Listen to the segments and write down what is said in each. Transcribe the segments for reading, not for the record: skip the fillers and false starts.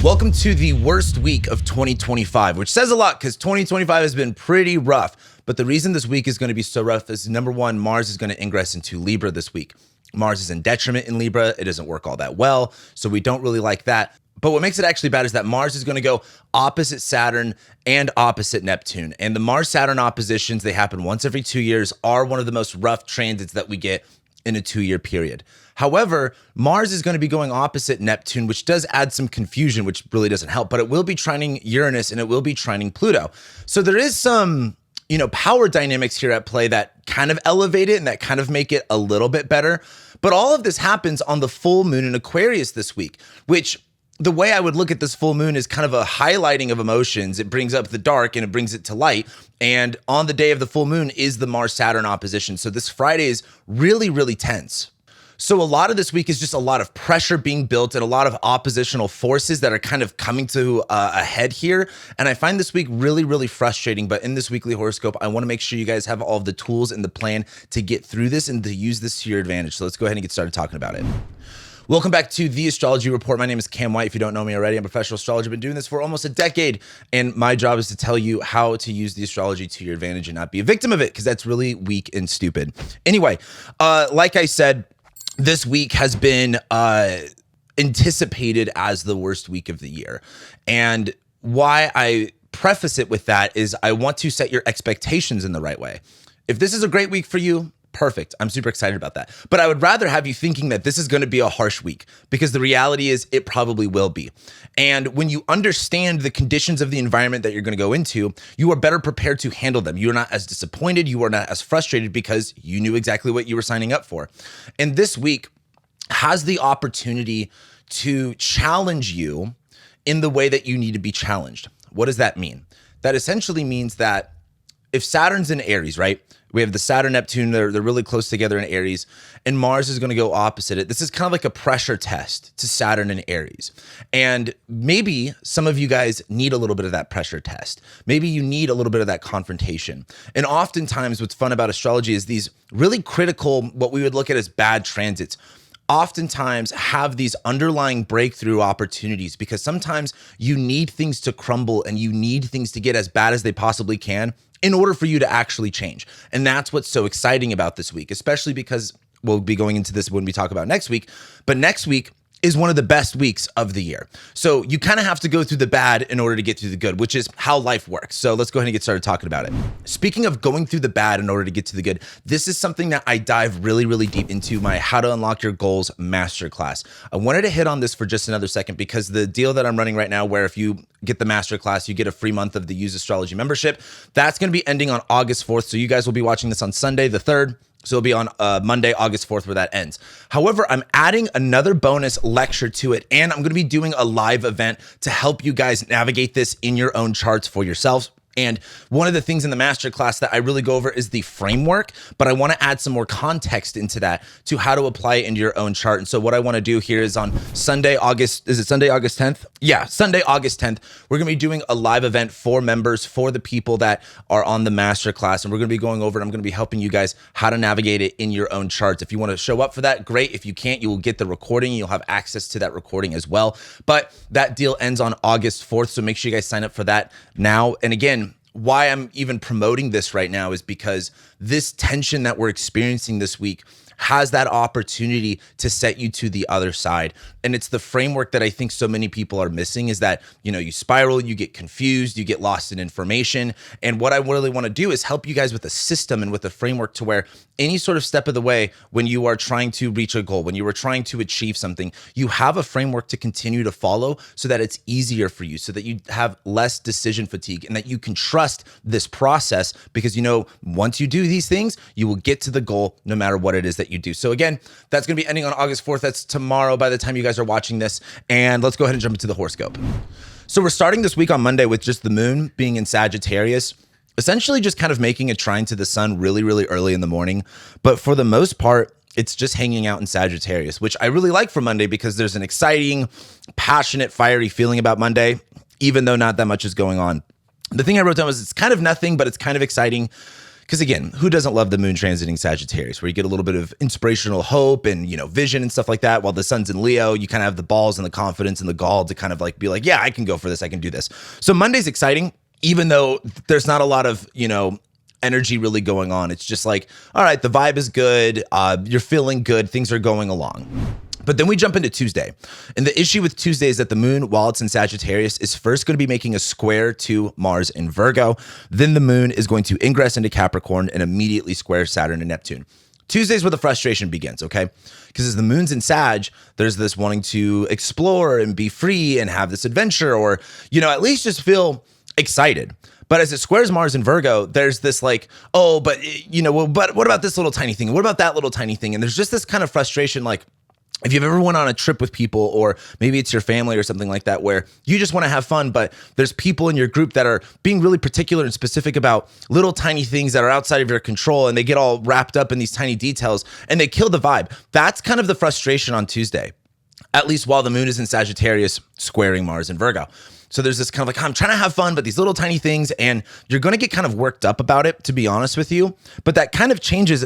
Welcome to the worst week of 2025, which says a lot because 2025 has been pretty rough. But the reason this week is going to be so rough is, number one, Mars is going to ingress into Libra this week. Mars is in detriment in Libra. It doesn't work all that well, so we don't really like that. But what makes it actually bad is that Mars is going to go opposite Saturn and opposite Neptune. And the Mars-Saturn oppositions, they happen once every 2 years, are one of the most rough transits that we get in a 2-year period. However, Mars is going to be going opposite Neptune, which does add some confusion, which really doesn't help, but it will be trining Uranus and it will be trining Pluto. So there is some, power dynamics here at play that kind of elevate it and that kind of make it a little bit better. But all of this happens on the full moon in Aquarius this week, which the way I would look at this full moon is kind of a highlighting of emotions. It brings up the dark and it brings it to light. And on the day of the full moon is the Mars-Saturn opposition. So this Friday is really, really tense. So a lot of this week is just a lot of pressure being built and a lot of oppositional forces that are kind of coming to a head here. And I find this week really, really frustrating. But in this weekly horoscope, I want to make sure you guys have all of the tools and the plan to get through this and to use this to your advantage. So let's go ahead and get started talking about it. Welcome back to the Astrology Report. My name is Cam White. If you don't know me already, I'm a professional astrologer. I've been doing this for almost a decade, and my job is to tell you how to use the astrology to your advantage and not be a victim of it, because that's really weak and stupid. Anyway, like I said, this week has been anticipated as the worst week of the year. And why I preface it with that is I want to set your expectations in the right way. If this is a great week for you, perfect. I'm super excited about that. But I would rather have you thinking that this is going to be a harsh week, because the reality is it probably will be. And when you understand the conditions of the environment that you're going to go into, you are better prepared to handle them. You're not as disappointed. You are not as frustrated because you knew exactly what you were signing up for. And this week has the opportunity to challenge you in the way that you need to be challenged. What does that mean? That essentially means that if Saturn's in Aries, right? We have the Saturn-Neptune, they're really close together in Aries, and Mars is going to go opposite it. This is kind of like a pressure test to Saturn and Aries. And maybe some of you guys need a little bit of that pressure test. Maybe you need a little bit of that confrontation. And oftentimes what's fun about astrology is these really critical, what we would look at as bad transits, oftentimes have these underlying breakthrough opportunities, because sometimes you need things to crumble and you need things to get as bad as they possibly can in order for you to actually change. And that's what's so exciting about this week, especially because we'll be going into this when we talk about next week, but next week is one of the best weeks of the year. So you kind of have to go through the bad in order to get through the good, which is how life works. So let's go ahead and get started talking about it. Speaking of going through the bad in order to get to the good, this is something that I dive really, really deep into my How to Unlock Your Goals masterclass. I wanted to hit on this for just another second, because the deal that I'm running right now, where if you get the masterclass, you get a free month of the Use Astrology membership, that's going to be ending on August 4th. So you guys will be watching this on Sunday, the 3rd. So it'll be on Monday, August 4th, where that ends. However, I'm adding another bonus lecture to it, and I'm going to be doing a live event to help you guys navigate this in your own charts for yourselves. And one of the things in the masterclass that I really go over is the framework, but I want to add some more context into that to how to apply it into your own chart. And so what I want to do here is on Sunday, August 10th? Yeah, Sunday, August 10th, we're going to be doing a live event for members, for the people that are on the masterclass. And we're going to be going over it. I'm going to be helping you guys how to navigate it in your own charts. If you want to show up for that, great. If you can't, you will get the recording. You'll have access to that recording as well. But that deal ends on August 4th. So make sure you guys sign up for that now. And again, why I'm even promoting this right now is because this tension that we're experiencing this week has that opportunity to set you to the other side. And it's the framework that I think so many people are missing, is that, you spiral, you get confused, you get lost in information. And what I really want to do is help you guys with a system and with a framework to where any sort of step of the way, when you are trying to reach a goal, when you are trying to achieve something, you have a framework to continue to follow so that it's easier for you, so that you have less decision fatigue and that you can trust this process, because once you do these things, you will get to the goal no matter what it is that you do. So again, that's going to be ending on August 4th. That's tomorrow by the time you guys are watching this. And let's go ahead and jump into the horoscope. So we're starting this week on Monday with just the moon being in Sagittarius, essentially just kind of making a trine to the sun really, really early in the morning. But for the most part, it's just hanging out in Sagittarius, which I really like for Monday, because there's an exciting, passionate, fiery feeling about Monday, even though not that much is going on. The thing I wrote down was it's kind of nothing, but it's kind of exciting. Because again, who doesn't love the moon transiting Sagittarius, where you get a little bit of inspirational hope and, vision and stuff like that. While the sun's in Leo, you kind of have the balls and the confidence and the gall to kind of like be like, yeah, I can go for this. I can do this. So Monday's exciting, even though there's not a lot of, energy really going on. It's just like, all right, the vibe is good. You're feeling good. Things are going along. But then we jump into Tuesday. And the issue with Tuesday is that the moon, while it's in Sagittarius, is first going to be making a square to Mars in Virgo. Then the moon is going to ingress into Capricorn and immediately square Saturn and Neptune. Tuesday's where the frustration begins, okay? Because as the moon's in Sag, there's this wanting to explore and be free and have this adventure, or, at least just feel excited. But as it squares Mars in Virgo, there's this like, oh, but, but what about this little tiny thing? What about that little tiny thing? And there's just this kind of frustration, like, if you've ever went on a trip with people, or maybe it's your family or something like that, where you just want to have fun, but there's people in your group that are being really particular and specific about little tiny things that are outside of your control, and they get all wrapped up in these tiny details and they kill the vibe. That's kind of the frustration on Tuesday, at least while the moon is in Sagittarius squaring Mars in Virgo. So there's this kind of like, I'm trying to have fun, but these little tiny things, and you're going to get kind of worked up about it, to be honest with you. But that kind of changes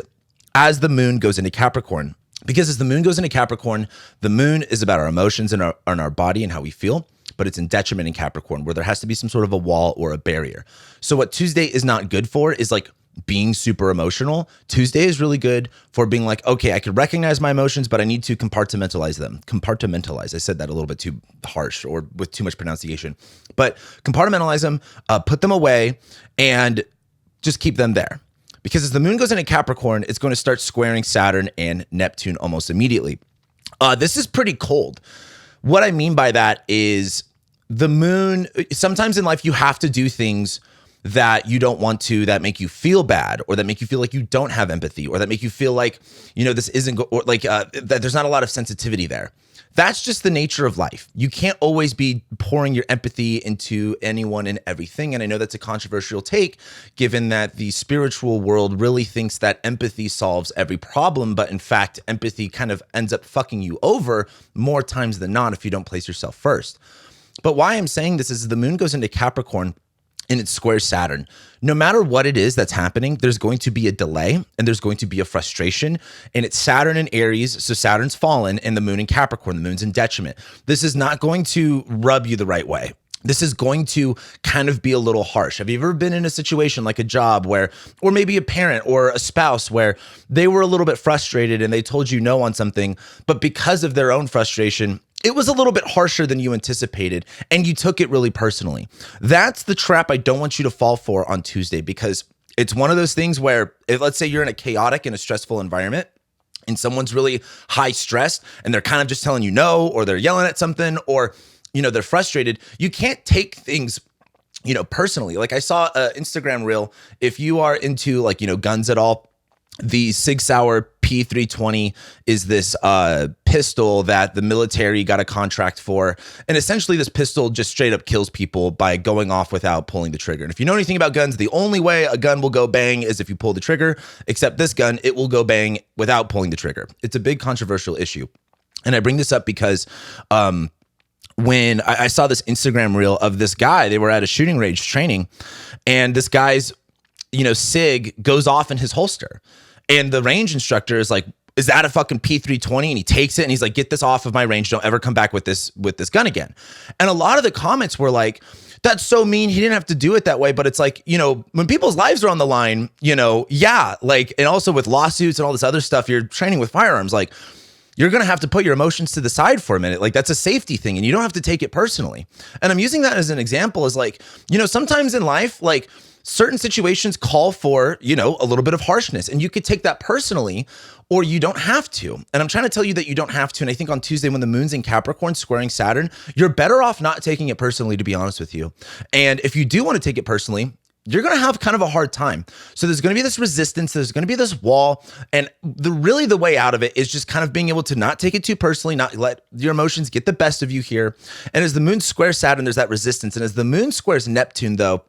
as the moon goes into Capricorn. Because as the moon goes into Capricorn, the moon is about our emotions and our body and how we feel, but it's in detriment in Capricorn, where there has to be some sort of a wall or a barrier. So what Tuesday is not good for is like being super emotional. Tuesday is really good for being like, okay, I can recognize my emotions, but I need to compartmentalize them. Compartmentalize. I said that a little bit too harsh or with too much pronunciation, but compartmentalize them, put them away, and just keep them there. Because as the moon goes into Capricorn, it's going to start squaring Saturn and Neptune almost immediately. This is pretty cold. What I mean by that is the moon, sometimes in life you have to do things that you don't want to, that make you feel bad, or that make you feel like you don't have empathy, or that make you feel like, this isn't, or like that there's not a lot of sensitivity there. That's just the nature of life. You can't always be pouring your empathy into anyone and everything. And I know that's a controversial take, given that the spiritual world really thinks that empathy solves every problem. But in fact, empathy kind of ends up fucking you over more times than not if you don't place yourself first. But why I'm saying this is the moon goes into Capricorn and it squares Saturn. No matter what it is that's happening, there's going to be a delay and there's going to be a frustration. And it's Saturn in Aries, so Saturn's fallen, and the moon in Capricorn, the moon's in detriment. This is not going to rub you the right way. This is going to kind of be a little harsh. Have you ever been in a situation like a job where, or maybe a parent or a spouse, where they were a little bit frustrated and they told you no on something, but because of their own frustration, it was a little bit harsher than you anticipated, and you took it really personally? That's the trap I don't want you to fall for on Tuesday, because it's one of those things where, if let's say you're in a chaotic and a stressful environment, and someone's really high stressed and they're kind of just telling you no, or they're yelling at something, or they're frustrated, you can't take things personally. Like I saw an Instagram reel. If you are into guns at all, the Sig Sauer P320 is this pistol that the military got a contract for. And essentially this pistol just straight up kills people by going off without pulling the trigger. And if you know anything about guns, the only way a gun will go bang is if you pull the trigger, except this gun, it will go bang without pulling the trigger. It's a big controversial issue. And I bring this up because when I saw this Instagram reel of this guy, they were at a shooting range training, and this guy's, SIG goes off in his holster. And the range instructor is like, is that a fucking P320? And he takes it and he's like, get this off of my range. Don't ever come back with this gun again. And a lot of the comments were like, that's so mean. He didn't have to do it that way. But it's like, when people's lives are on the line, yeah, like, and also with lawsuits and all this other stuff, you're training with firearms, like, you're going to have to put your emotions to the side for a minute. Like, that's a safety thing, and you don't have to take it personally. And I'm using that as an example, as like, sometimes in life, like, certain situations call for, a little bit of harshness, and you could take that personally, or you don't have to. And I'm trying to tell you that you don't have to. And I think on Tuesday, when the moon's in Capricorn squaring Saturn, you're better off not taking it personally, to be honest with you. And if you do want to take it personally, you're going to have kind of a hard time. So there's going to be this resistance. There's going to be this wall. And the way out of it is just kind of being able to not take it too personally, not let your emotions get the best of you here. And as the moon squares Saturn, there's that resistance. And as the moon squares Neptune, though,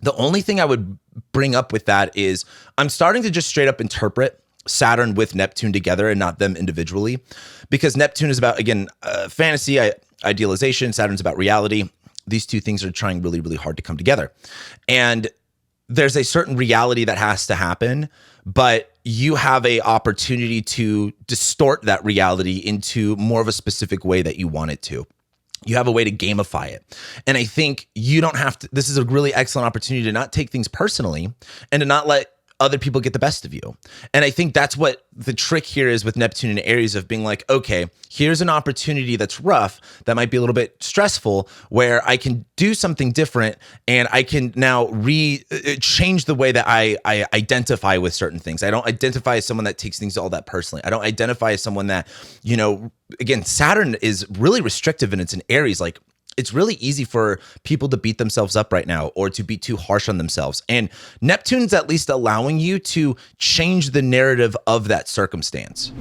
the only thing I would bring up with that is I'm starting to just straight up interpret Saturn with Neptune together and not them individually, because Neptune is about, again, fantasy, idealization. Saturn's about reality. These two things are trying really, really hard to come together. And there's a certain reality that has to happen, but you have a opportunity to distort that reality into more of a specific way that you want it to. You have a way to gamify it. And I think you don't have to, this is a really excellent opportunity to not take things personally and to not let other people get the best of you. And I think that's what the trick here is with Neptune and Aries, of being like, okay, here's an opportunity that's rough, that might be a little bit stressful, where I can do something different and I can now change the way that I identify with certain things. I don't identify as someone that takes things all that personally. I don't identify as someone that, again, Saturn is really restrictive and it's in Aries. Like, it's really easy for people to beat themselves up right now or to be too harsh on themselves. And Neptune's at least allowing you to change the narrative of that circumstance.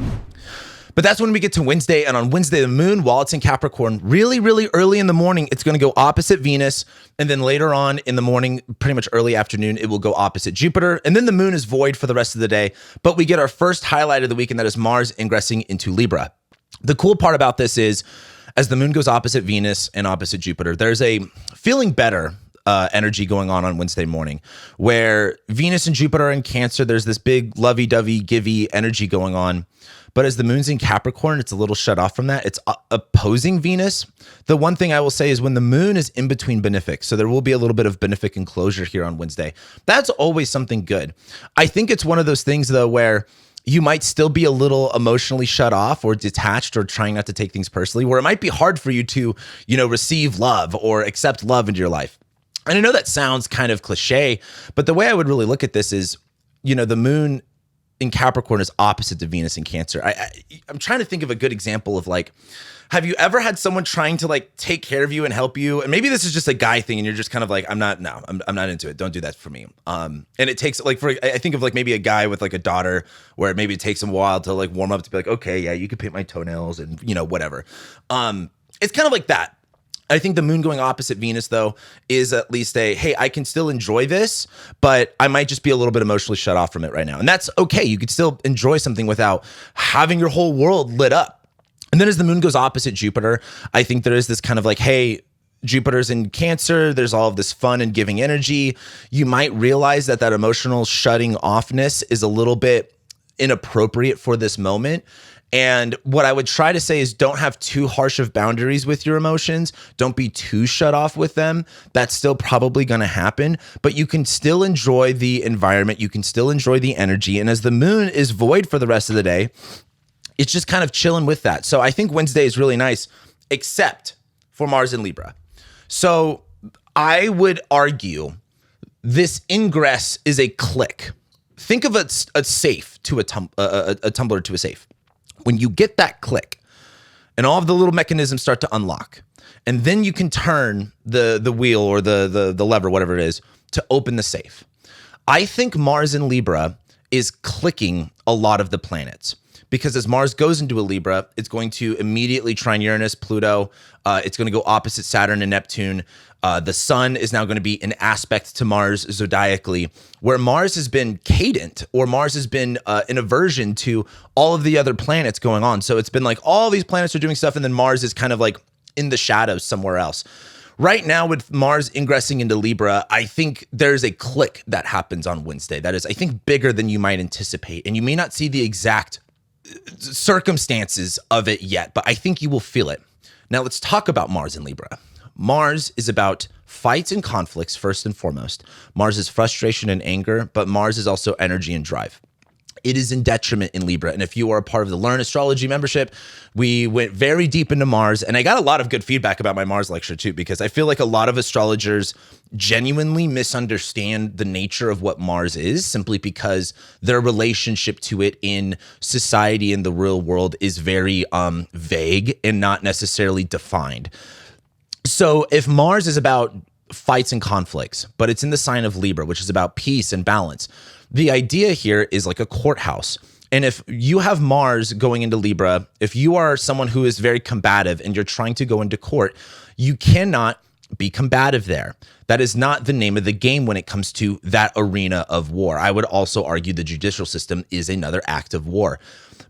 But that's when we get to Wednesday. And on Wednesday, the moon, while it's in Capricorn, really, really early in the morning, it's going to go opposite Venus. And then later on in the morning, pretty much early afternoon, it will go opposite Jupiter. And then the moon is void for the rest of the day. But we get our first highlight of the week, and that is Mars ingressing into Libra. The cool part about this is, as the moon goes opposite Venus and opposite Jupiter, there's a feeling better energy going on Wednesday morning, where Venus and Jupiter are in Cancer. There's this big lovey-dovey, givey energy going on. But as the moon's in Capricorn, it's a little shut off from that. It's opposing Venus. The one thing I will say is when the moon is in between benefics, so there will be a little bit of benefic enclosure here on Wednesday. That's always something good. I think it's one of those things, though, where you might still be a little emotionally shut off or detached or trying not to take things personally, where it might be hard for you to, receive love or accept love into your life. And I know that sounds kind of cliche, but the way I would really look at this is, the moon in Capricorn is opposite to Venus in Cancer. I'm trying to think of a good example of, like, have you ever had someone trying to, like, take care of you and help you? And maybe this is just a guy thing and you're just kind of like, I'm not into it. Don't do that for me. And it takes, like, I think of, like, maybe a guy with, like, a daughter where maybe it takes him a while to, like, warm up to be like, okay, yeah, you can paint my toenails and, whatever. It's kind of like that. I think the moon going opposite Venus, though, is at least hey, I can still enjoy this, but I might just be a little bit emotionally shut off from it right now. And that's okay. You could still enjoy something without having your whole world lit up. And then as the moon goes opposite Jupiter, I think there is this kind of like, hey, Jupiter's in Cancer. There's all of this fun and giving energy. You might realize that emotional shutting offness is a little bit inappropriate for this moment. And what I would try to say is, don't have too harsh of boundaries with your emotions. Don't be too shut off with them. That's still probably going to happen, but you can still enjoy the environment. You can still enjoy the energy. And as the moon is void for the rest of the day, it's just kind of chilling with that. So I think Wednesday is really nice, except for Mars in Libra. So I would argue this ingress is a click. Think of a safe to a tumbler to a safe. When you get that click and all of the little mechanisms start to unlock, and then you can turn the wheel or the lever, whatever it is, to open the safe. I think Mars in Libra is clicking a lot of the planets, because as Mars goes into a Libra, it's going to immediately trine Uranus, Pluto. It's going to go opposite Saturn and Neptune. The sun is now going to be an aspect to Mars zodiacally, where Mars has been cadent, or Mars has been an aversion to all of the other planets going on. So it's been like all these planets are doing stuff, and then Mars is kind of like in the shadows somewhere else. Right now, with Mars ingressing into Libra, I think there's a click that happens on Wednesday that is, I think, bigger than you might anticipate. And you may not see the exact circumstances of it yet, but I think you will feel it. Now let's talk about Mars in Libra. Mars is about fights and conflicts first and foremost. Mars is frustration and anger, but Mars is also energy and drive. It is in detriment in Libra. And if you are a part of the Learn Astrology membership, we went very deep into Mars, and I got a lot of good feedback about my Mars lecture too, because I feel like a lot of astrologers genuinely misunderstand the nature of what Mars is, simply because their relationship to it in society and the real world is very vague and not necessarily defined. So if Mars is about fights and conflicts, but it's in the sign of Libra, which is about peace and balance, the idea here is like a courthouse. And if you have Mars going into Libra, if you are someone who is very combative and you're trying to go into court, you cannot be combative there. That is not the name of the game when it comes to that arena of war. I would also argue the judicial system is another act of war.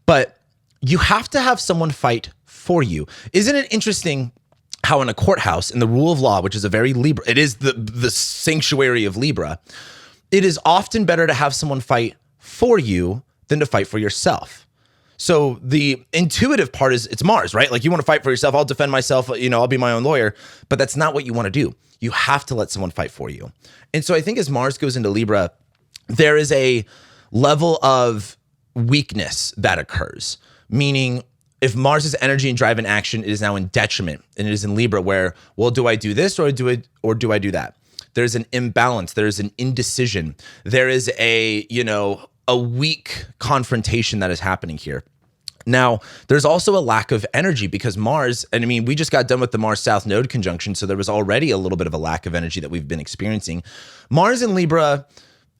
But you have to have someone fight for you. Isn't it interesting how in a courthouse, in the rule of law, which is a very Libra, it is the sanctuary of Libra, it is often better to have someone fight for you than to fight for yourself. So the intuitive part is it's Mars, right? Like you want to fight for yourself. I'll defend myself. I'll be my own lawyer, but that's not what you want to do. You have to let someone fight for you. And so I think as Mars goes into Libra, there is a level of weakness that occurs, meaning if Mars's energy and drive and action, it is now in detriment, and it is in Libra where, well, do I do this or do I do that? There's an imbalance. There's an indecision. There is a weak confrontation that is happening here. Now, there's also a lack of energy because Mars, and I mean, we just got done with the Mars South Node conjunction, so there was already a little bit of a lack of energy that we've been experiencing. Mars in Libra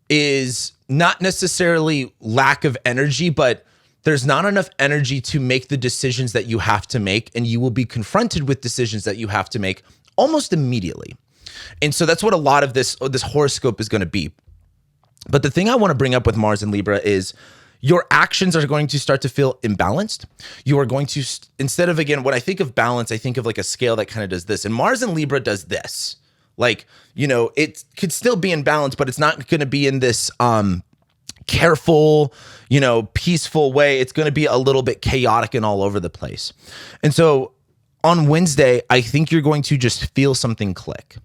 is not necessarily lack of energy, but there's not enough energy to make the decisions that you have to make, and you will be confronted with decisions that you have to make almost immediately. And so that's what a lot of this horoscope is going to be. But the thing I want to bring up with Mars in Libra is your actions are going to start to feel imbalanced. You are going to, instead of, again, when I think of balance, I think of like a scale that kind of does this. And Mars in Libra does this. Like, it could still be in balance, but it's not going to be in this careful, peaceful way. It's going to be a little bit chaotic and all over the place. And so on Wednesday, I think you're going to just feel something click.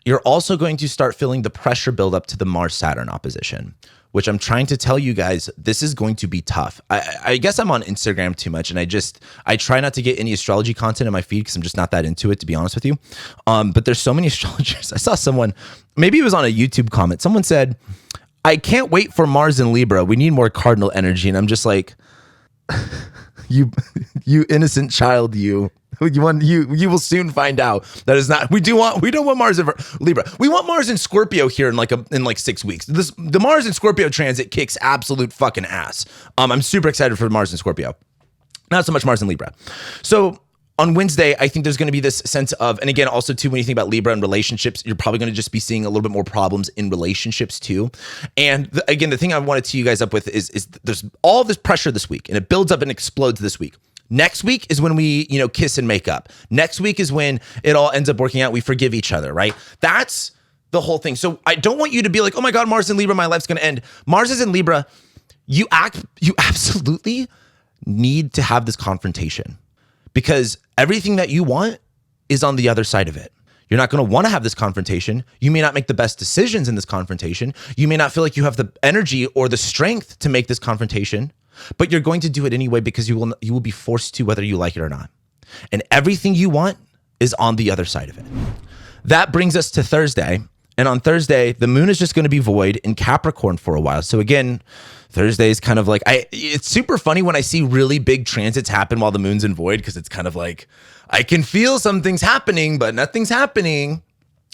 You're also going to start feeling the pressure build up to the Mars-Saturn opposition, which I'm trying to tell you guys, this is going to be tough. I guess I'm on Instagram too much, and I try not to get any astrology content in my feed because I'm just not that into it, to be honest with you. But there's so many astrologers. I saw someone, maybe it was on a YouTube comment. Someone said, I can't wait for Mars in Libra. We need more cardinal energy. And I'm just like, you innocent child, you will soon find out that is not. We don't want Mars in Libra. We want Mars in Scorpio here in like 6 weeks. The Mars in Scorpio transit kicks absolute fucking ass. I'm super excited for Mars in Scorpio. Not so much Mars in Libra. So on Wednesday, I think there's going to be this sense of, and again, also too, when you think about Libra and relationships, you're probably going to just be seeing a little bit more problems in relationships too. And again, the thing I wanted to tee you guys up with is there's all this pressure this week, and it builds up and explodes this week. Next week is when we, kiss and make up. Next week is when it all ends up working out. We forgive each other, right? That's the whole thing. So I don't want you to be like, oh my God, Mars in Libra, my life's going to end. Mars is in Libra. You absolutely need to have this confrontation because everything that you want is on the other side of it. You're not going to want to have this confrontation. You may not make the best decisions in this confrontation. You may not feel like you have the energy or the strength to make this confrontation, but you're going to do it anyway because you will be forced to, whether you like it or not. And everything you want is on the other side of it. That brings us to Thursday. And on Thursday, the moon is just going to be void in Capricorn for a while. So again, Thursday is kind of like, it's super funny when I see really big transits happen while the moon's in void, because it's kind of like, I can feel something's happening, but nothing's happening.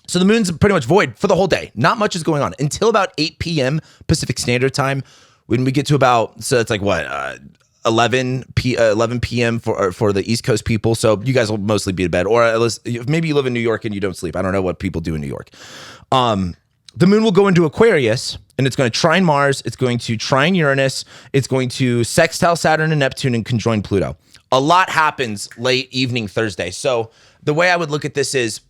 So the moon's pretty much void for the whole day. Not much is going on until about 8 p.m. Pacific Standard Time. When we get to about, so it's like what, 11 p.m. for the East Coast people. So you guys will mostly be in bed, or at least maybe you live in New York and you don't sleep. I don't know what people do in New York. The moon will go into Aquarius, and it's going to trine Mars. It's going to trine Uranus. It's going to sextile Saturn and Neptune and conjoin Pluto. A lot happens late evening Thursday. So the way I would look at this is,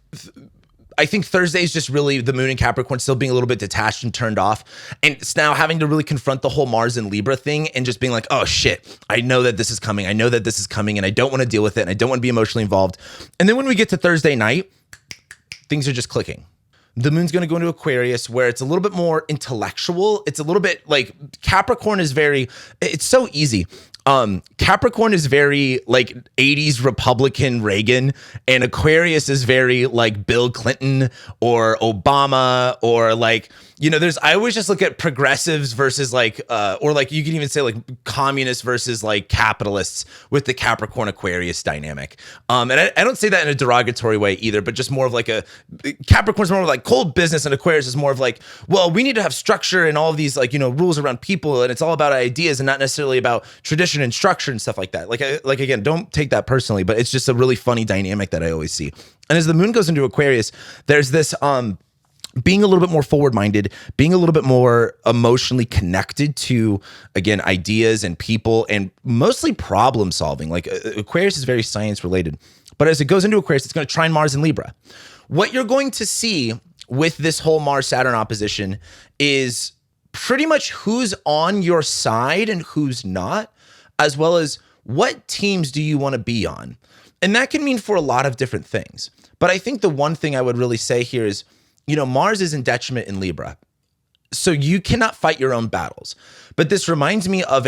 I think Thursday is just really the moon in Capricorn still being a little bit detached and turned off. And it's now having to really confront the whole Mars and Libra thing and just being like, oh shit, I know that this is coming. I know that this is coming, and I don't want to deal with it. And I don't want to be emotionally involved. And then when we get to Thursday night, things are just clicking. The moon's going to go into Aquarius, where it's a little bit more intellectual. It's a little bit like Capricorn is it's so easy. Capricorn is very like 80s Republican Reagan, and Aquarius is very like Bill Clinton or Obama, or like, I always just look at progressives versus like, or like you can even say like communists versus like capitalists with the Capricorn Aquarius dynamic. And I don't say that in a derogatory way either, but just more of like Capricorn's more of like cold business, and Aquarius is more of like, well, we need to have structure and all of these like, rules around people, and it's all about ideas and not necessarily about tradition and structure and stuff like that. Like again, don't take that personally, but it's just a really funny dynamic that I always see. And as the moon goes into Aquarius, there's this, being a little bit more forward-minded, being a little bit more emotionally connected to, again, ideas and people, and mostly problem solving. Like Aquarius is very science related, but as it goes into Aquarius, it's going to trine Mars in Libra. What you're going to see with this whole Mars-Saturn opposition is pretty much who's on your side and who's not, as well as what teams do you want to be on. And that can mean for a lot of different things. But I think the one thing I would really say here is, Mars is in detriment in Libra. So you cannot fight your own battles. But this reminds me of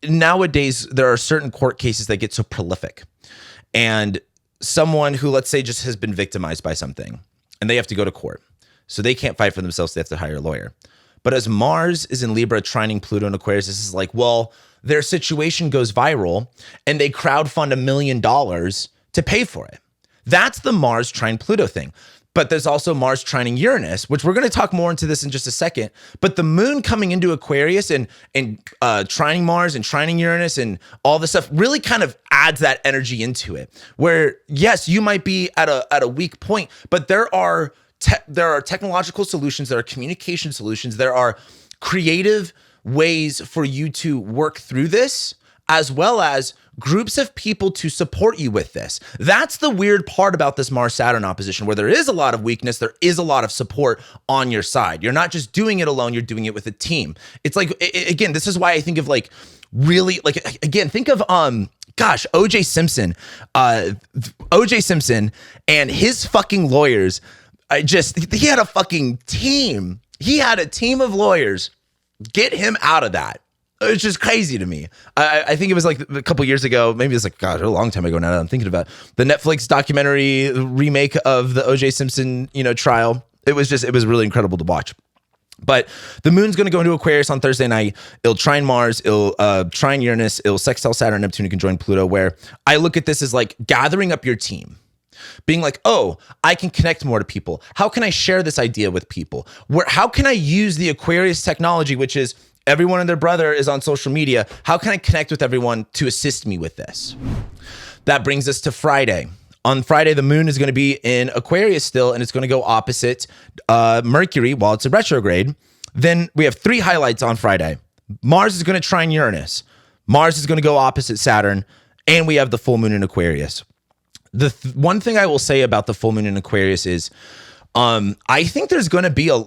nowadays there are certain court cases that get so prolific. And someone who, let's say, just has been victimized by something and they have to go to court. So they can't fight for themselves. They have to hire a lawyer. But as Mars is in Libra, trining Pluto and Aquarius, this is like, well, their situation goes viral and they crowdfund $1 million to pay for it. That's the Mars trine Pluto thing. But there's also Mars trining Uranus, which we're going to talk more into this in just a second. But the moon coming into Aquarius and trining Mars and trining Uranus and all this stuff really kind of adds that energy into it. Where, yes, you might be at a weak point, but there are technological solutions, there are communication solutions, there are creative ways for you to work through this, as well as groups of people to support you with this. That's the weird part about this Mars-Saturn opposition, where there is a lot of weakness, there is a lot of support on your side. You're not just doing it alone, you're doing it with a team. It's like, again, this is why I think of think of OJ Simpson. OJ Simpson and his fucking lawyers, he had a fucking team. He had a team of lawyers get him out of that. It's just crazy to me. I think it was like a couple years ago, maybe it's like, a long time ago now that I'm thinking about the Netflix documentary remake of the OJ Simpson, trial. It was really incredible to watch. But the moon's going to go into Aquarius on Thursday night. It'll trine Mars, it'll trine Uranus, it'll sextile Saturn, Neptune, it can join Pluto, where I look at this as like gathering up your team. Being like, oh, I can connect more to people. How can I share this idea with people? How can I use the Aquarius technology, which is everyone and their brother is on social media? How can I connect with everyone to assist me with this? That brings us to Friday. On Friday, the moon is going to be in Aquarius still, and it's going to go opposite Mercury while it's in retrograde. Then we have 3 highlights on Friday. Mars is going to trine Uranus. Mars is going to go opposite Saturn, and we have the full moon in Aquarius. The one thing I will say about the full moon in Aquarius is I think there's going to be a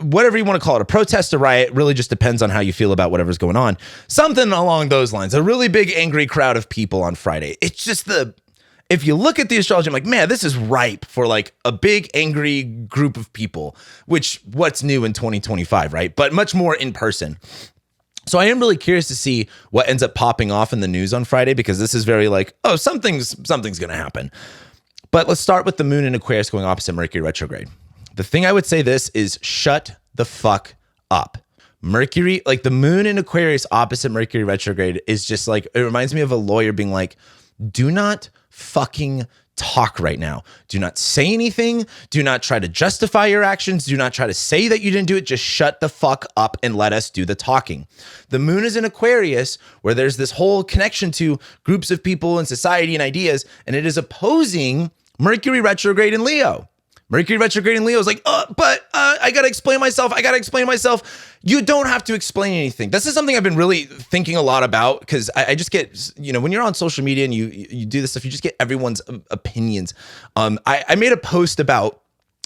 whatever you want to call it, a protest, a riot. It really just depends on how you feel about whatever's going on. Something along those lines. A really big angry crowd of people on Friday. It's just if you look at the astrology, I'm like, man, this is ripe for like a big angry group of people, which what's new in 2025, right? But much more in person. So I am really curious to see what ends up popping off in the news on Friday, because this is very like, oh, something's going to happen. But let's start with the moon in Aquarius going opposite Mercury retrograde. The thing I would say this is shut the fuck up. Mercury, like the moon in Aquarius opposite Mercury retrograde is just like, it reminds me of a lawyer being like, do not fucking talk right now. Do not say anything. Do not try to justify your actions. Do not try to say that you didn't do it. Just shut the fuck up and let us do the talking. The moon is in Aquarius, where there's this whole connection to groups of people and society and ideas, and it is opposing Mercury retrograde in Leo. Mercury retrograde in Leo is like, I got to explain myself. You don't have to explain anything. This is something I've been really thinking a lot about, because I just get, when you're on social media and you do this stuff, you just get everyone's opinions. I made a post about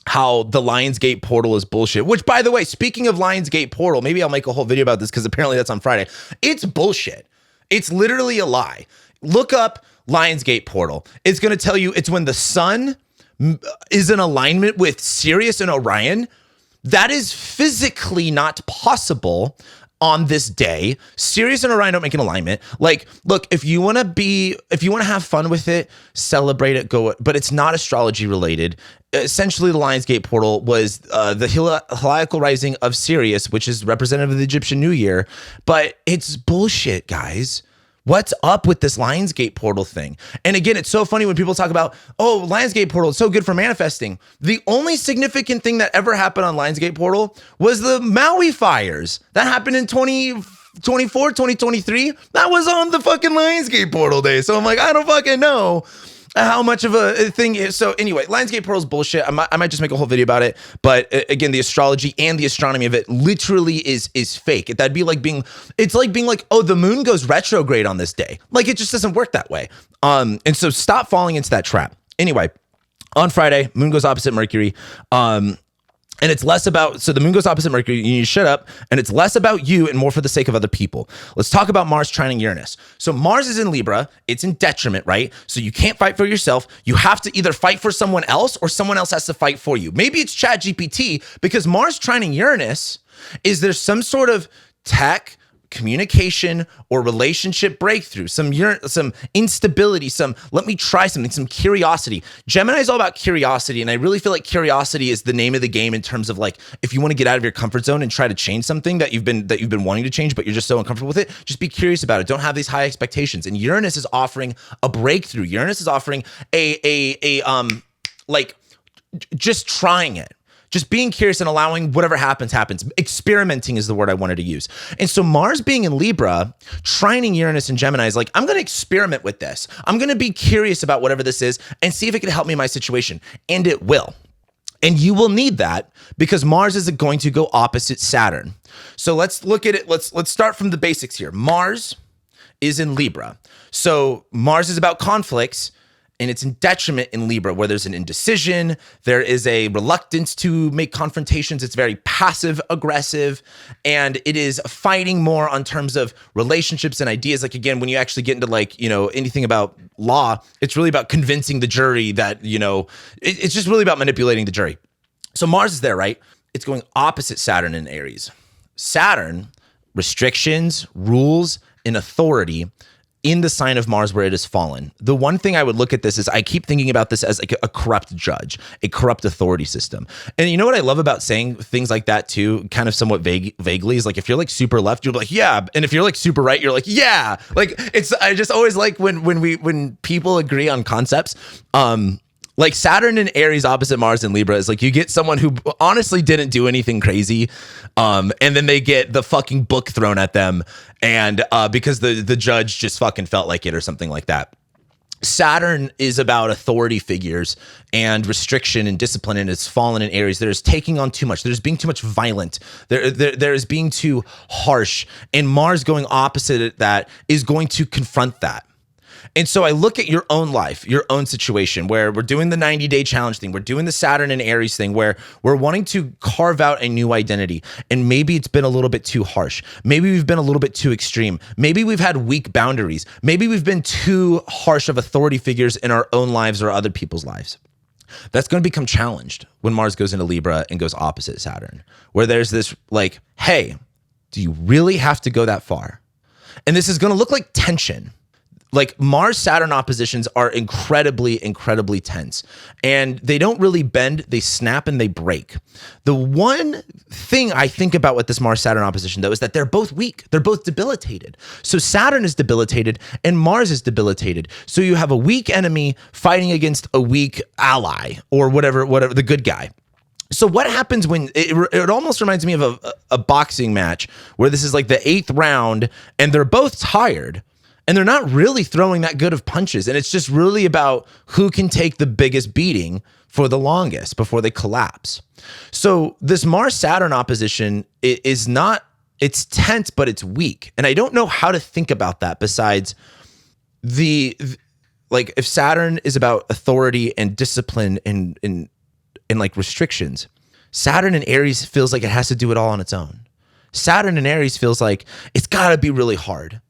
how the Lionsgate portal is bullshit, which, by the way, speaking of Lionsgate portal, maybe I'll make a whole video about this because apparently that's on Friday. It's bullshit. It's literally a lie. Look up Lionsgate portal. It's going to tell you it's when the sun is in alignment with Sirius and Orion. That is physically not possible on this day. Sirius and Orion don't make an alignment. Like, look, if you want to have fun with it, celebrate it, go, but it's not astrology related. Essentially, the Lionsgate portal was the heliacal rising of Sirius, which is representative of the Egyptian New Year, but it's bullshit, guys. What's up with this Lionsgate portal thing? And again, it's so funny when people talk about, oh, Lionsgate portal, it's so good for manifesting. The only significant thing that ever happened on Lionsgate portal was the Maui fires. That happened in 2024, 2023. That was on the fucking Lionsgate portal day. So I'm like, I don't fucking know how much of a thing is. So anyway, Lionsgate portal is bullshit. I might just make a whole video about it. But again, the astrology and the astronomy of it literally is fake. That'd be like being like, oh, the moon goes retrograde on this day. Like, it just doesn't work that way. And so stop falling into that trap. Anyway, on Friday, moon goes opposite Mercury. And it's less about, so the moon goes opposite Mercury, you need to shut up, and it's less about you and more for the sake of other people. Let's talk about Mars trining Uranus. So Mars is in Libra, it's in detriment, right? So you can't fight for yourself. You have to either fight for someone else or someone else has to fight for you. Maybe it's ChatGPT, because Mars trining Uranus is there some sort of tech, communication, or relationship breakthrough, some instability, let me try something, some curiosity. Gemini is all about curiosity, and I really feel like curiosity is the name of the game in terms of like, if you want to get out of your comfort zone and try to change something that you've been wanting to change, but you're just so uncomfortable with it, just be curious about it. Don't have these high expectations. And Uranus is offering a breakthrough. Uranus is offering just trying it. Just being curious and allowing whatever happens. Experimenting is the word I wanted to use. And so Mars being in Libra, trining Uranus and Gemini is like, I'm going to experiment with this. I'm going to be curious about whatever this is and see if it can help me in my situation. And it will. And you will need that because Mars is going to go opposite Saturn. So let's look at it. Let's start from the basics here. Mars is in Libra. So Mars is about conflicts. And it's in detriment in Libra, where there's an indecision, there is a reluctance to make confrontations. It's very passive aggressive, and it is fighting more on terms of relationships and ideas. Like, again, when you actually get into like, anything about law, it's really about convincing the jury that, it's just really about manipulating the jury. So Mars is there, right? It's going opposite Saturn in Aries. Saturn, restrictions, rules, and authority in the sign of Mars where it has fallen. The one thing I would look at this is I keep thinking about this as like a corrupt judge, a corrupt authority system. And you know what I love about saying things like that too, kind of somewhat vaguely, is like, if you're like super left, you're like, yeah. And if you're like super right, you're like, yeah. Like I just always like when people agree on concepts. Like Saturn in Aries opposite Mars in Libra is like, you get someone who honestly didn't do anything crazy. And then they get the fucking book thrown at them. And because the judge just fucking felt like it or something like that. Saturn is about authority figures and restriction and discipline, and it's fallen in Aries. There's taking on too much. There's being too much violent. There is being too harsh. And Mars going opposite that is going to confront that. And so I look at your own life, your own situation, where we're doing the 90-day challenge thing. We're doing the Saturn and Aries thing, where we're wanting to carve out a new identity. And maybe it's been a little bit too harsh. Maybe we've been a little bit too extreme. Maybe we've had weak boundaries. Maybe we've been too harsh of authority figures in our own lives or other people's lives. That's going to become challenged when Mars goes into Libra and goes opposite Saturn, where there's this like, hey, do you really have to go that far? And this is going to look like tension. Like Mars-Saturn oppositions are incredibly, incredibly tense, and they don't really bend, they snap and they break. The one thing I think about with this Mars-Saturn opposition, though, is that they're both weak. They're both debilitated. So Saturn is debilitated and Mars is debilitated. So you have a weak enemy fighting against a weak ally, or whatever, the good guy. So what happens when it almost reminds me of a boxing match where this is like the 8th round and they're both tired. And they're not really throwing that good of punches. And it's just really about who can take the biggest beating for the longest before they collapse. So this Mars-Saturn opposition is not, it's tense, but it's weak. And I don't know how to think about that besides like if Saturn is about authority and discipline and like restrictions, Saturn in Aries feels like it has to do it all on its own. Saturn in Aries feels like it's got to be really hard.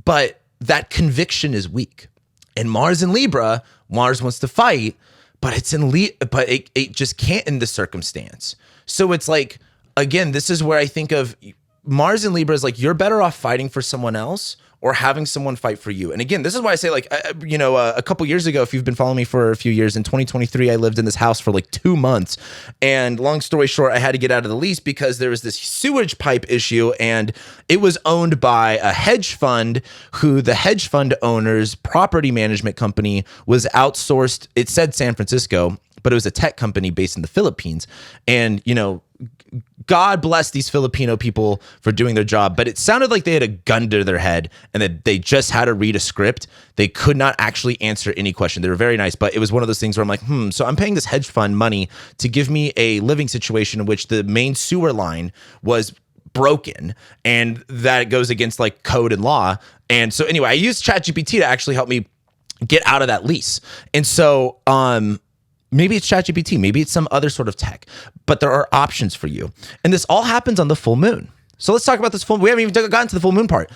But that conviction is weak. And Mars in Libra, Mars wants to fight, but it just can't in this circumstance. So it's like, again, this is where I think of Mars in Libra is like, you're better off fighting for someone else or having someone fight for you. And again, this is why I say, like, a couple years ago, if you've been following me for a few years, in 2023, I lived in this house for like 2 months. And long story short, I had to get out of the lease because there was this sewage pipe issue, and it was owned by a hedge fund who the hedge fund owner's property management company was outsourced. It said San Francisco, but it was a tech company based in the Philippines. And, God bless these Filipino people for doing their job, but it sounded like they had a gun to their head and that they just had to read a script. They could not actually answer any question. They were very nice, but it was one of those things where I'm like, so I'm paying this hedge fund money to give me a living situation in which the main sewer line was broken, and that goes against like code and law. And so anyway, I used ChatGPT to actually help me get out of that lease. And so, Maybe it's ChatGPT, maybe it's some other sort of tech, but there are options for you. And this all happens on the full moon. So let's talk about this full moon. We haven't even gotten to the full moon part.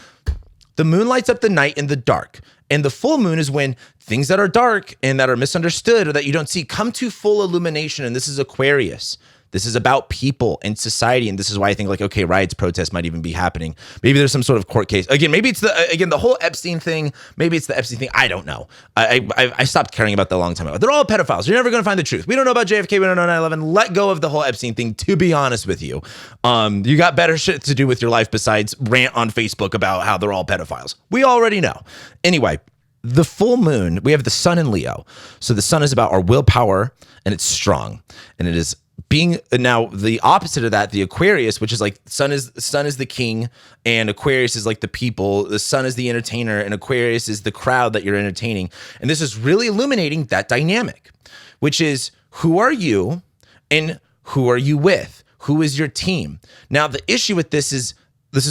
The moon lights up the night in the dark. And the full moon is when things that are dark and that are misunderstood or that you don't see come to full illumination. And this is Aquarius. This is about people and society. And this is why I think like, okay, riots, protests might even be happening. Maybe there's some sort of court case. Again, maybe it's the whole Epstein thing. Maybe it's the Epstein thing. I don't know. I stopped caring about that a long time ago. They're all pedophiles. You're never going to find the truth. We don't know about JFK. We don't know 9/11. Let go of the whole Epstein thing, to be honest with you. You got better shit to do with your life besides rant on Facebook about how they're all pedophiles. We already know. Anyway, the full moon, we have the sun in Leo. So the sun is about our willpower and it's strong. And it is being now the opposite of that, the Aquarius, which is like sun is the king and Aquarius is like the people. The sun is the entertainer and Aquarius is the crowd that you're entertaining. And this is really illuminating that dynamic, which is who are you and who are you with? Who is your team? Now, the issue with this is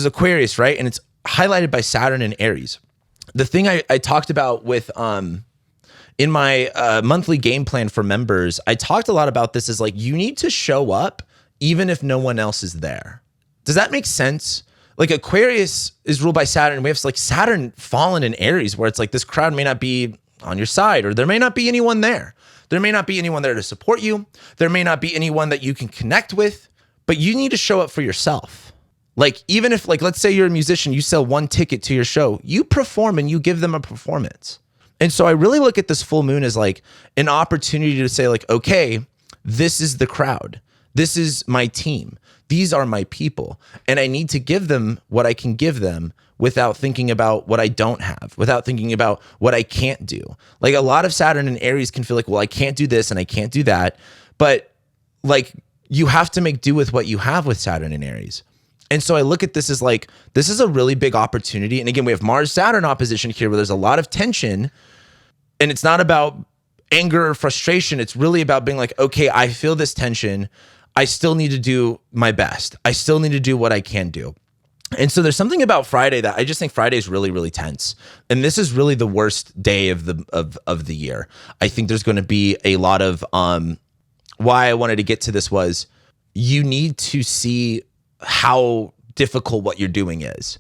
Aquarius, right? And it's highlighted by Saturn and Aries. The thing I talked about with in my monthly game plan for members, I talked a lot about this is like you need to show up even if no one else is there. Does that make sense? Like Aquarius is ruled by Saturn. We have like Saturn fallen in Aries where it's like this crowd may not be on your side or there may not be anyone there. There may not be anyone there to support you. There may not be anyone that you can connect with, but you need to show up for yourself. Like, even if, like, let's say you're a musician, you sell one ticket to your show, you perform and you give them a performance. And so I really look at this full moon as like an opportunity to say like, okay, this is the crowd. This is my team. These are my people. And I need to give them what I can give them without thinking about what I don't have, without thinking about what I can't do. Like a lot of Saturn and Aries can feel like, well, I can't do this and I can't do that. But like you have to make do with what you have with Saturn and Aries. And so I look at this as like, this is a really big opportunity. And again, we have Mars-Saturn opposition here where there's a lot of tension and it's not about anger or frustration. It's really about being like, okay, I feel this tension. I still need to do my best. I still need to do what I can do. And so there's something about Friday that I just think Friday is really, really tense. And this is really the worst day of the year. I think there's going to be a lot of, why I wanted to get to this was you need to see how difficult what you're doing is.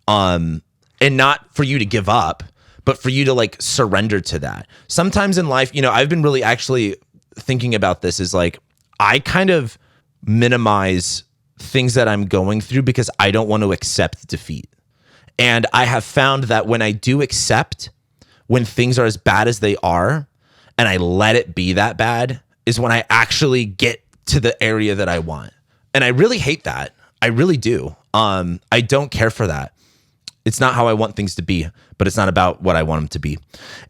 And not for you to give up, but for you to like surrender to that. Sometimes in life, you know, I've been really actually thinking about this is like, I kind of minimize things that I'm going through because I don't want to accept defeat. And I have found that when I do accept when things are as bad as they are, and I let it be that bad, is when I actually get to the area that I want. And I really hate that. I really do. I don't care for that. It's not how I want things to be, but it's not about what I want them to be.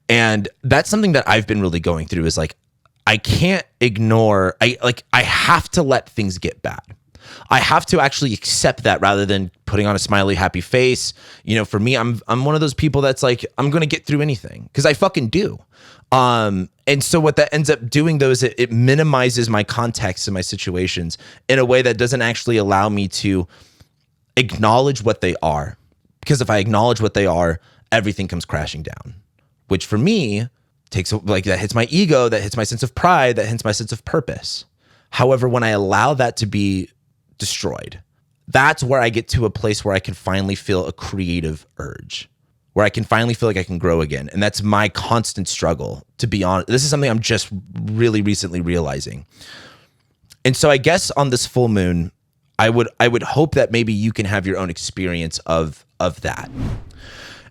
And that's something that I've been really going through is like, I can't ignore, I have to let things get bad. I have to actually accept that rather than putting on a smiley, happy face. You know, for me, I'm one of those people that's like, I'm going to get through anything because I fucking do. And so what that ends up doing though is it minimizes my context and my situations in a way that doesn't actually allow me to acknowledge what they are. Because if I acknowledge what they are, everything comes crashing down, which for me takes like that hits my ego, that hits my sense of pride, that hits my sense of purpose. However, when I allow that to be destroyed, that's where I get to a place where I can finally feel a creative urge, where I can finally feel like I can grow again. And that's my constant struggle, to be honest. This is something I'm just really recently realizing. And so I guess on this full moon, I would hope that maybe you can have your own experience of that.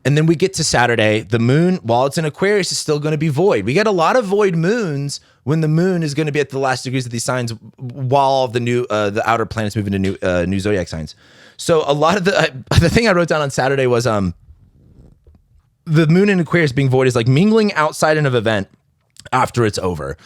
And then we get to Saturday. The moon, while it's in Aquarius, is still going to be void. We get a lot of void moons when the moon is going to be at the last degrees of these signs, while the outer planets move into new zodiac signs. So a lot of the thing I wrote down on Saturday was the moon in Aquarius being void is like mingling outside of an event after it's over.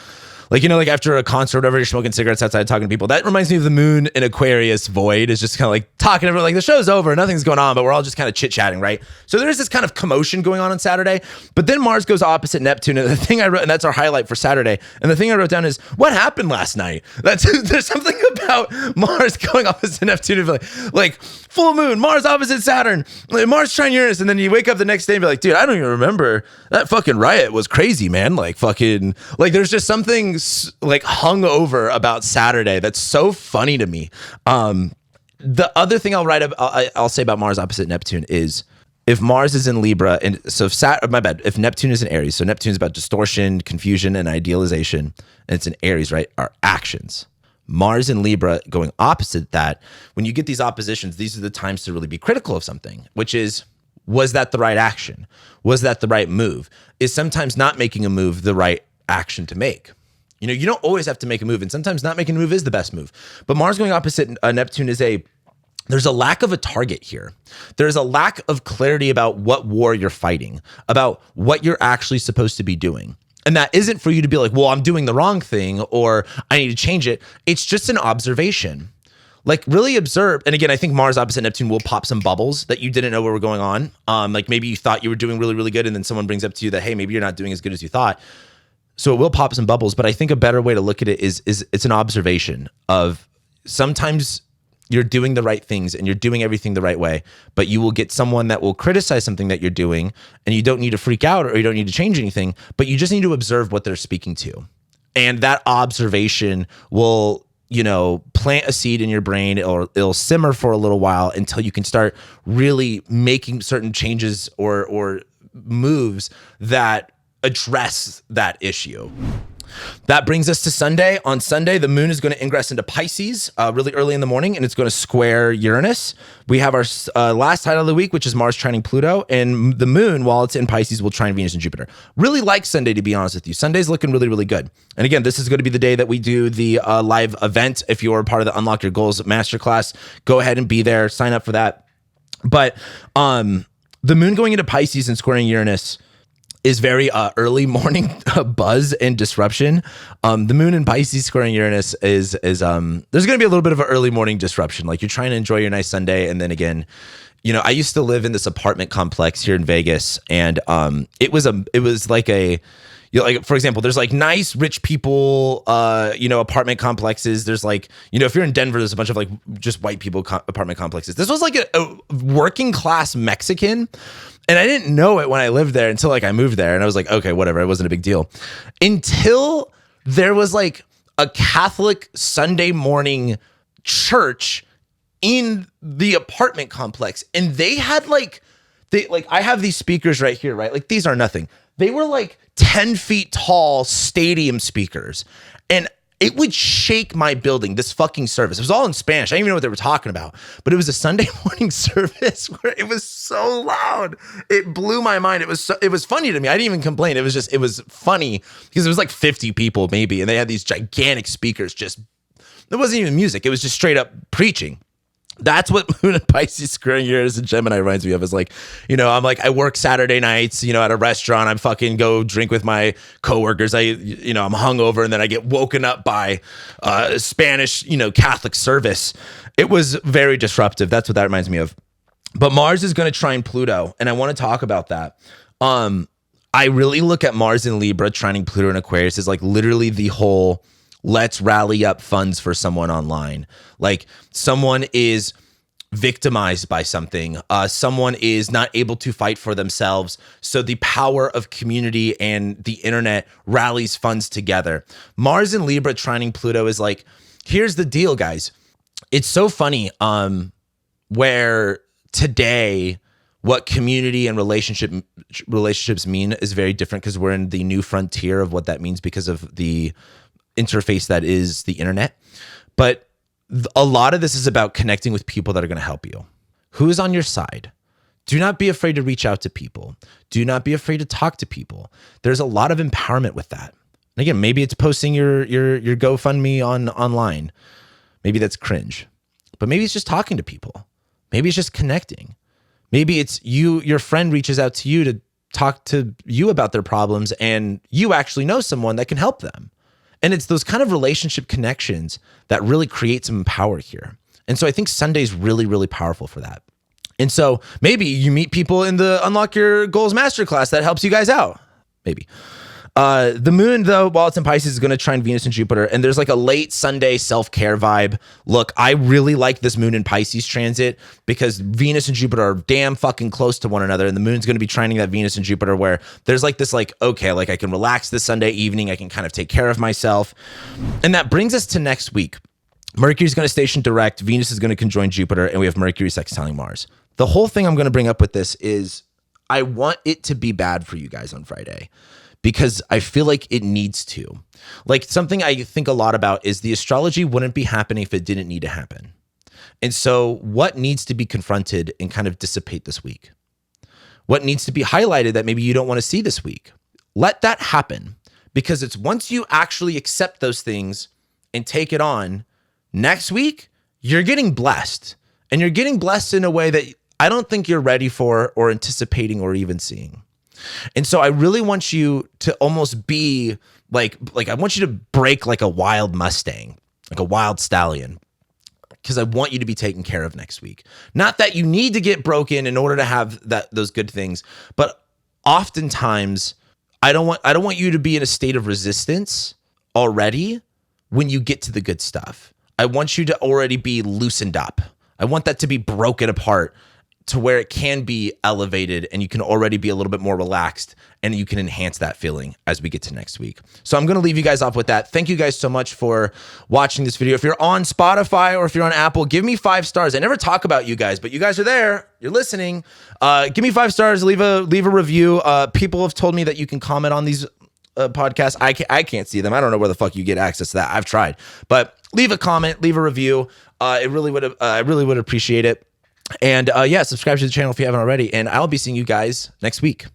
Like, you know, like after a concert or whatever, you're smoking cigarettes outside talking to people. That reminds me of the moon in Aquarius void. Is just kind of like talking to everyone, like the show's over, nothing's going on, but we're all just kind of chit-chatting, right? So there's this kind of commotion going on Saturday, but then Mars goes opposite Neptune. And the thing I wrote, and that's our highlight for Saturday, and the thing I wrote down is, what happened last night? There's something about Mars going opposite Neptune. Like full moon, Mars opposite Saturn, Mars trine Uranus. And then you wake up the next day and be like, dude, I don't even remember. That fucking riot was crazy, man. Like fucking, like there's just something like hungover about Saturday that's so funny to me. The other thing I'll say about Mars opposite Neptune is if Mars is in Libra, and so if Neptune is in Aries, so Neptune is about distortion, confusion, and idealization, and it's in Aries, right? Our actions. Mars in Libra going opposite that, when you get these oppositions, these are the times to really be critical of something, which is, was that the right action? Was that the right move? Is sometimes not making a move the right action to make? You know, you don't always have to make a move, and sometimes not making a move is the best move. But Mars going opposite Neptune there's a lack of a target here. There's a lack of clarity about what war you're fighting, about what you're actually supposed to be doing. And that isn't for you to be like, well, I'm doing the wrong thing or I need to change it. It's just an observation. Like really observe. And again, I think Mars opposite Neptune will pop some bubbles that you didn't know what were going on. Like maybe you thought you were doing really, really good, and then someone brings up to you that, hey, maybe you're not doing as good as you thought. So it will pop some bubbles. But I think a better way to look at it is it's an observation of sometimes you're doing the right things and you're doing everything the right way, but you will get someone that will criticize something that you're doing, and you don't need to freak out or you don't need to change anything, but you just need to observe what they're speaking to. And that observation will, you know, plant a seed in your brain, or it'll simmer for a little while until you can start really making certain changes or moves that address that issue. That brings us to Sunday. On Sunday, the moon is going to ingress into Pisces really early in the morning, and it's going to square Uranus. We have our last title of the week, which is Mars trining Pluto, and the moon, while it's in Pisces, will trine Venus and Jupiter. Really like Sunday, to be honest with you. Sunday's looking really, really good. And again, this is going to be the day that we do the live event. If you're part of the Unlock Your Goals Masterclass, go ahead and be there. Sign up for that. But the moon going into Pisces and squaring Uranus is very early morning buzz and disruption. The moon in Pisces squaring Uranus is there's going to be a little bit of an early morning disruption. Like you're trying to enjoy your nice Sunday, and then again, you know, I used to live in this apartment complex here in Vegas, and it was like a, you know, like for example, there's like nice rich people, you know, apartment complexes. There's like, you know, if you're in Denver, there's a bunch of like just white people apartment complexes. This was like a working class Mexican. And I didn't know it when I lived there until like I moved there, and I was like, okay, whatever. It wasn't a big deal until there was like a Catholic Sunday morning church in the apartment complex. And they had I have these speakers right here, right? Like these are nothing. They were like 10 feet tall stadium speakers. And it would shake my building, this fucking service. It was all in Spanish. I didn't even know what they were talking about. But it was a Sunday morning service where it was so loud. It blew my mind. It was funny to me. I didn't even complain. It was funny because it was like 50 people maybe. And they had these gigantic speakers. It wasn't even music. It was just straight up preaching. That's what Moon and Pisces squaring Uranus and Gemini reminds me of. Is like, you know, I'm like, I work Saturday nights, you know, at a restaurant. I'm fucking go drink with my coworkers. I'm hungover, and then I get woken up by Spanish, you know, Catholic service. It was very disruptive. That's what that reminds me of. But Mars is going to trine Pluto, and I want to talk about that. I really look at Mars in Libra trining Pluto in Aquarius as like literally the whole, let's rally up funds for someone online. Like someone is victimized by something. Someone is not able to fight for themselves. So the power of community and the internet rallies funds together. Mars in Libra trining Pluto is like, here's the deal, guys. It's so funny where today what community and relationships mean is very different, because we're in the new frontier of what that means because of the interface that is the internet. But a lot of this is about connecting with people that are going to help you. Who is on your side? Do not be afraid to reach out to people. Do not be afraid to talk to people. There's a lot of empowerment with that. And again, maybe it's posting your GoFundMe online. Maybe that's cringe. But maybe it's just talking to people. Maybe it's just connecting. Maybe it's your friend reaches out to you to talk to you about their problems, and you actually know someone that can help them. And it's those kind of relationship connections that really create some power here. And so I think Sunday's really, really powerful for that. And so maybe you meet people in the Unlock Your Goals Masterclass that helps you guys out. Maybe. The moon, though, while it's in Pisces, is going to trine Venus and Jupiter, and there's like a late Sunday self-care vibe. Look, I really like this moon in Pisces transit because Venus and Jupiter are damn fucking close to one another, and the moon's going to be trining that Venus and Jupiter where there's like this like, okay, like I can relax this Sunday evening, I can kind of take care of myself. And that brings us to next week. Mercury's going to station direct, Venus is going to conjoin Jupiter, and we have Mercury sextiling Mars. The whole thing I'm going to bring up with this is I want it to be bad for you guys on Friday, because I feel like it needs to. Like, something I think a lot about is the astrology wouldn't be happening if it didn't need to happen. And so what needs to be confronted and kind of dissipate this week? What needs to be highlighted that maybe you don't want to see this week? Let that happen, because it's once you actually accept those things and take it on, next week, you're getting blessed. And you're getting blessed in a way that I don't think you're ready for or anticipating or even seeing. And so I really want you to almost be like I want you to break like a wild Mustang, like a wild stallion, because I want you to be taken care of next week. Not that you need to get broken in order to have those good things, but oftentimes I don't want you to be in a state of resistance already when you get to the good stuff. I want you to already be loosened up. I want that to be broken apart to where it can be elevated and you can already be a little bit more relaxed and you can enhance that feeling as we get to next week. So I'm going to leave you guys off with that. Thank you guys so much for watching this video. If you're on Spotify or if you're on Apple, give me 5 stars. I never talk about you guys, but you guys are there. You're listening. Give me 5 stars. Leave a review. People have told me that you can comment on these podcasts. I can't see them. I don't know where the fuck you get access to that. I've tried, but leave a comment, leave a review. I really would appreciate it. And yeah, subscribe to the channel if you haven't already. And I'll be seeing you guys next week.